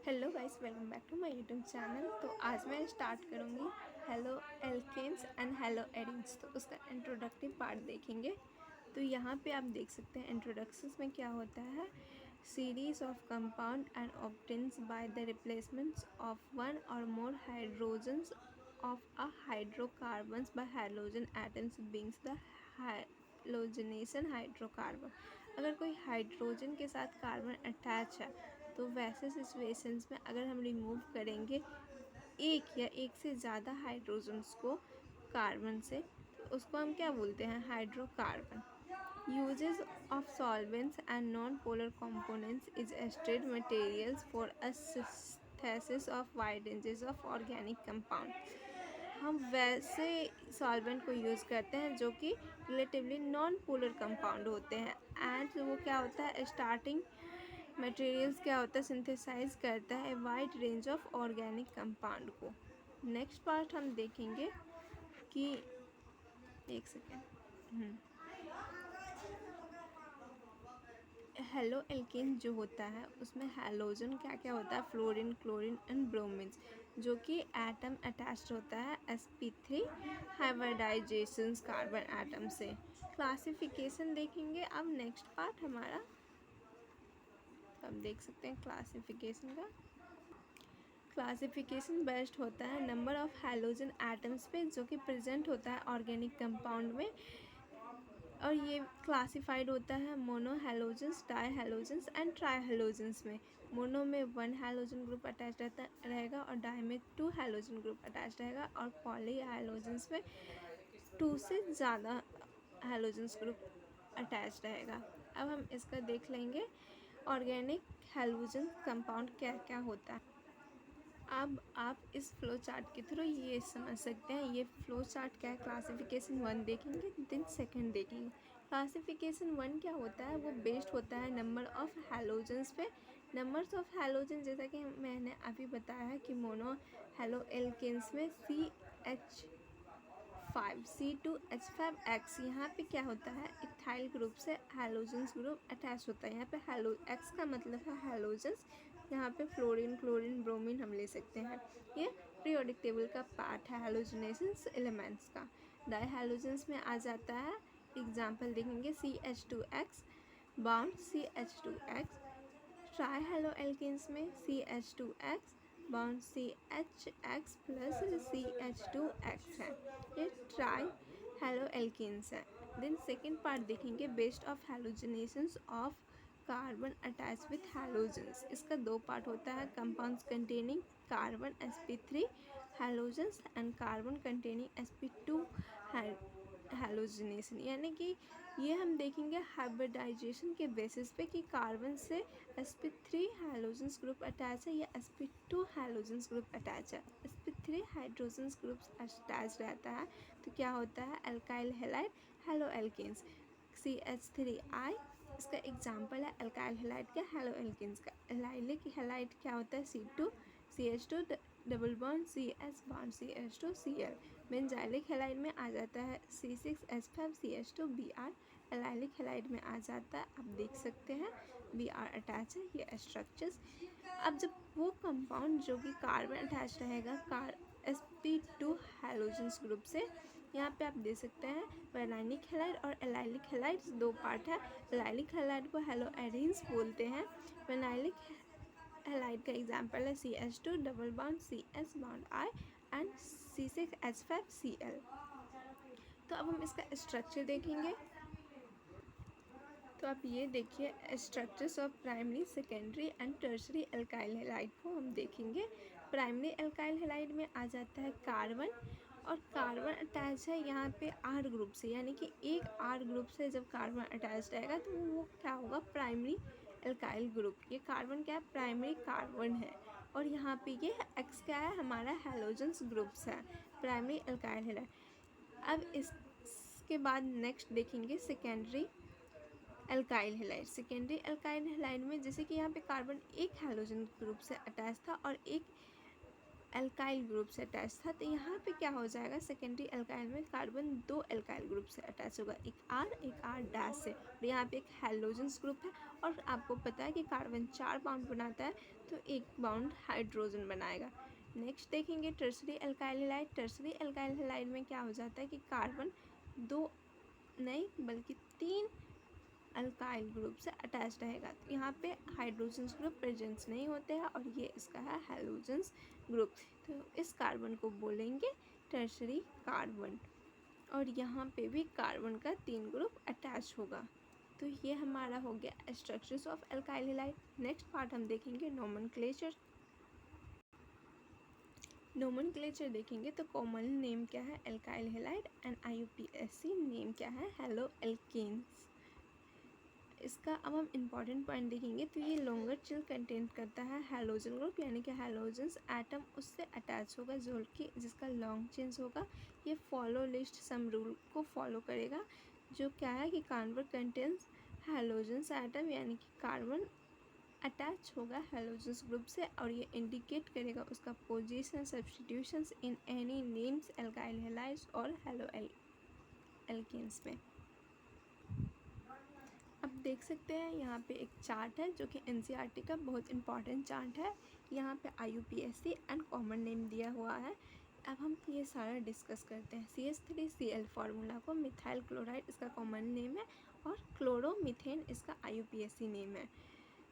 Hello guys, welcome back to my YouTube channel. तो आज मैं स्टार्ट करूँगी haloalkanes and haloarenes. तो उसका इंट्रोडक्टिव पार्ट देखेंगे। तो यहाँ पे आप देख सकते हैं इंट्रोडक्शंस में क्या होता है। Series of compound and obtains by the replacements of one or more hydrogens of a hydrocarbons by hydrogen atoms beings the halogenation hydrocarbon. अगर कोई हाइड्रोजन के साथ कार्बन अटैच है तो वैसे सिचुएशंस में अगर हम रिमूव करेंगे एक या एक से ज़्यादा हाइड्रोजन्स को कार्बन से, तो उसको हम क्या बोलते हैं, hydrocarbon. Uses of solvents and non polar components is used materials for a synthesis of wide ranges of organic compound. हम वैसे सॉल्वेंट को यूज़ करते हैं जो कि रिलेटिवली नॉन पोलर कंपाउंड होते हैं। एंड वो क्या होता है, स्टार्टिंग मटेरियल्स क्या होता है, सिंथेसाइज करता है wide range of organic compound को। नेक्स्ट पार्ट हम देखेंगे कि एक सेकेंड, हेलो एल्केन जो होता है उसमें हैलोजन क्या क्या होता है, फ्लोरीन, क्लोरीन एंड ब्रोमीन, जो कि एटम अटैच्ड होता है sp3 हाइब्रिडाइजेशन कार्बन एटम से। क्लासिफिकेशन देखेंगे अब नेक्स्ट पार्ट हमारा। तो हम देख सकते हैं क्लासिफिकेशन का। क्लासिफिकेशन बेस्ड होता है नंबर ऑफ हैलोजन एटम्स पे जो कि प्रेजेंट होता है ऑर्गेनिक कंपाउंड में, और ये क्लासिफाइड होता है mono halogens, di halogens and tri halogens में। मोनो में 1 हैलोजन ग्रुप अटैच रहता रहेगा और डाई में 2 हैलोजन ग्रुप अटैच रहेगा, और पॉली हैलोजेंस में 2 से ज़्यादा हैलोजेंस ग्रुप अटैच रहेगा। अब हम इसका देख लेंगे ऑर्गेनिक हैलोजन कंपाउंड क्या क्या होता है। अब आप इस फ्लो चार्ट के थ्रू ये समझ सकते हैं ये फ्लो चार्ट क्या है। क्लासिफिकेशन 1 देखेंगे, देन सेकंड देखेंगे। क्लासिफिकेशन 1 क्या होता है, वो बेस्ड होता है नंबर ऑफ हैलोजेंस पे। नंबर्स ऑफ हैलोजन जैसा कि मैंने अभी बताया है कि मोनो हैलो एल्केन्स में C2H5 यहाँ पे क्या होता है, इथाइल ग्रुप से हैलोजेंस ग्रुप अटैच होता है। यहाँ पे हैलो एक्स का मतलब है हैलोजेंस। यहाँ पे फ्लोरीन, क्लोरीन, ब्रोमीन हम ले सकते हैं। ये पीरियोडिक टेबल का पार्ट है हैलोजनेशंस एलिमेंट्स का। डाई हैलोजेंस में आ जाता है, एग्जाम्पल देखेंगे CH2X bound CH2X। Try halo alkanes में CH2X bound CHX plus CH2X है। ये ट्राई हैलो एल्केन्स है। देन सेकेंड पार्ट देखेंगे based of halogenations of carbon attach with halogens. इसका 2 पार्ट होता है, compounds containing carbon sp3 halogens and carbon containing sp2 halogenation. यानी कि ये हम देखेंगे हाइब्रिडाइजेशन के बेसिस पे कि कार्बन से sp3 हैलोजेंस ग्रुप अटैच है या sp2 हैलोजेंस ग्रुप अटैच है। sp3 हाइड्रोजन्स ग्रुप्स अटैच रहता है तो क्या होता है, alkyl halide halo alkanes. CH3I इसका एग्जाम्पल है अल्काइल हैलाइड का, हेलो एल्केन्स का। एलाइलिक हैलाइड क्या होता है, CH2 double bond CS bond CH2Cl। Benzylic halide में आ जाता है C6H5CH2Br। एलाइलिक हैलाइड में आ जाता है, आप देख सकते हैं Br अटैच है, ये स्ट्रक्चर्स। अब जब वो कंपाउंड जो कि कार्बन अटैच रहेगा sp2 हैलोजेंस ग्रुप से, यहाँ पे आप दे सकते हैं वैलाइनिक हैलाइड और एलाइलिक हैलाइड, 2 पार्ट है। एलाइलिक हैलाइड को हेलो एरिन्स बोलते हैं। वैलाइलिक हैलाइड का एग्जाम्पल है CH2 double bond CS bond I and C6H5Cl। तो अब हम इसका स्ट्रक्चर देखेंगे। तो आप ये देखिए structures of primary, secondary and tertiary alkyl halide को हम देखेंगे। प्राइमरी अल्काइल हैलाइड में आ जाता है कार्बन, और कार्बन अटैच है यहाँ पे R ग्रुप से, यानी कि एक R ग्रुप से जब कार्बन अटैच रहेगा तो वो क्या होगा, प्राइमरी अल्काइल ग्रुप। ये कार्बन क्या है, प्राइमरी कार्बन है, और यहाँ पे ये X क्या है, हमारा हैलोजेंस ग्रुप्स है, प्राइमरी अल्काइल हैलाइड। अब इसके बाद नेक्स्ट देखेंगे secondary alkyl halide. Secondary alkyl halide में जैसे कि यहाँ पे कार्बन एक हैलोजन ग्रुप से अटैच था और एक एल्काइल ग्रुप से अटैच था, तो यहाँ पे क्या हो जाएगा, सेकेंडरी एल्काइल में कार्बन 2 एल्काइल ग्रुप से अटैच होगा, एक R डैश से, और यहाँ पे एक हैलोजेंस ग्रुप है। और आपको पता है कि कार्बन 4 बाउंड बनाता है, तो एक बाउंड हाइड्रोजन बनाएगा। नेक्स्ट देखेंगे tertiary alkyl halide. Tertiary alkyl halide में क्या हो जाता है कि कार्बन 2 नहीं बल्कि 3 अल्काइल ग्रुप से अटैच रहेगा, तो यहाँ पे हाइड्रोजन्स ग्रुप प्रेजेंस नहीं होते हैं, और ये इसका है हैलोजेंस ग्रुप। तो इस कार्बन को बोलेंगे टर्सरी कार्बन, और यहाँ पे भी कार्बन का 3 ग्रुप अटैच होगा। तो ये हमारा हो गया structures of alkyl halide. Next part हम देखेंगे नोमेनक्लेचर। नोमेनक्लेचर देखेंगे तो कॉमन नेम क्या है, alkyl halide, and IUPAC name क्या है, हेलो एल्केन्स। इसका अब हम इम्पॉर्टेंट पॉइंट देखेंगे, तो ये लॉन्गर चेन कंटेन करता है हैलोजन ग्रुप, यानी कि हैलोजेंस एटम उससे अटैच होगा जो कि जिसका लॉन्ग चेन्स होगा। ये फॉलो लिस्ट सम रूल को फॉलो करेगा, जो क्या है कि कार्बन कंटेन्स हैलोजेंस एटम, यानी कि कार्बन अटैच होगा हैलोजेंस ग्रुप से, और ये इंडिकेट करेगा उसका position substitutions in any names alkyl halides और हेलो एल्केन्स में। अब देख सकते हैं यहाँ पे एक चार्ट है जो कि NCERT का बहुत इंपॉर्टेंट चार्ट है। यहाँ पे IUPAC एंड कॉमन नेम दिया हुआ है। अब हम ये सारा डिस्कस करते हैं। CH3Cl फार्मूला को मिथाइल क्लोराइड इसका कॉमन नेम है, और क्लोरोमीथेन इसका IUPAC नेम है।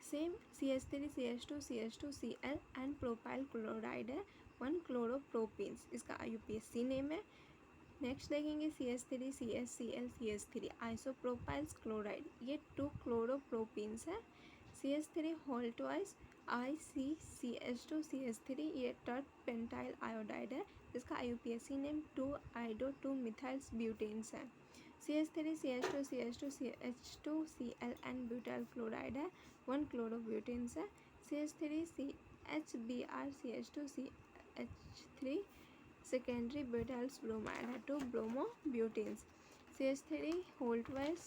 Same CH3CH2CH2Cl and propyl chloride है 1 क्लोरोप्रोपीन्स, इसका IUPAC नेम है। नेक्स्ट देखेंगे CH3CHCl आइसोप्रोपाइल्स क्लोराइड, ये 2 क्लोरोप्रोपीन्स है। CH3 होल ट्वाइस ICCH2CH3, ये टर्ट पेंटाइल आयोडाइड है, जिसका IUPAC नेम 2-iodo-2 मिथाइल्स ब्यूटेन्स है। CH3CH2CH2CH2Cl एंड ब्यूटाइल क्लोराइड है 1 क्लोरोब्यूटेन्स है। CH3CHBr CH2CH3 सेकेंडरी ब्यूटाइल्स ब्रोमाइड है 2 bromobutanes. CH3 whole twice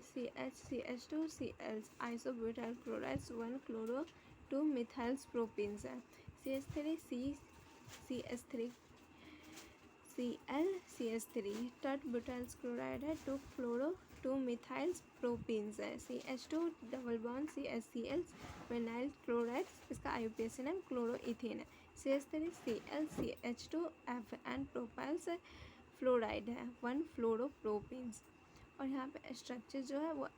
CH2Cl isobutyl chlorides 1 chloro 2 methyls propenes है। CH3CH3Cl टर्ट ब्यूटाइल्स क्लोराइड है 2 chloro 2 methyls propenes है। CH2 double bond CHCl vinyl chloride, इसका IUPAC name chloroethane है। CH3ClCH2F and प्रोपाइल्स fluoride है 1 फ्लोरोप्रोपीन्स। और यहाँ पे स्ट्रक्चर जो है वो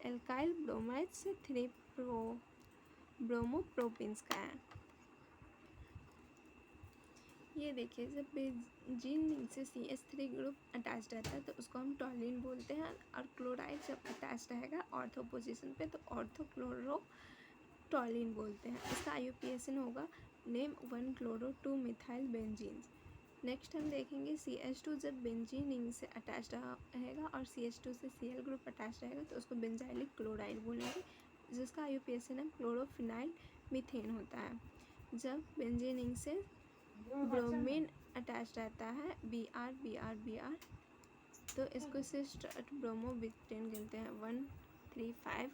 एल्काइल ब्रोमाइड से 3 ब्रोमोप्रोपीन्स का है। ये देखिए, जब बेंजीन रिंग से CH3 ग्रुप अटैच रहता है तो उसको हम टॉलिन बोलते हैं, और क्लोराइड जब अटैच रहेगा ऑर्थो पोजीशन पे तो ऑर्थो क्लोरो टॉलिन बोलते हैं। इसका IUPAC होगा name 1 chloro 2 methyl benzene. Next हम देखेंगे CH2 जब बेंजीन रिंग से अटैच रहेगा और CH2 से Cl ग्रुप अटैच रहेगा तो उसको बेंजाइलिक क्लोराइड बोलेंगे, जिसका IUPAC नेम क्लोरोफिनाइल मीथेन होता है। जब बेंजीन रिंग से ब्रोमीन अटैच रहता है Br, तो इसको सिस्टर्ट ब्रोमोबिटेन कहते हैं 1,3,5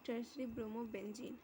टर्सरी ब्रोमोबेंजीन।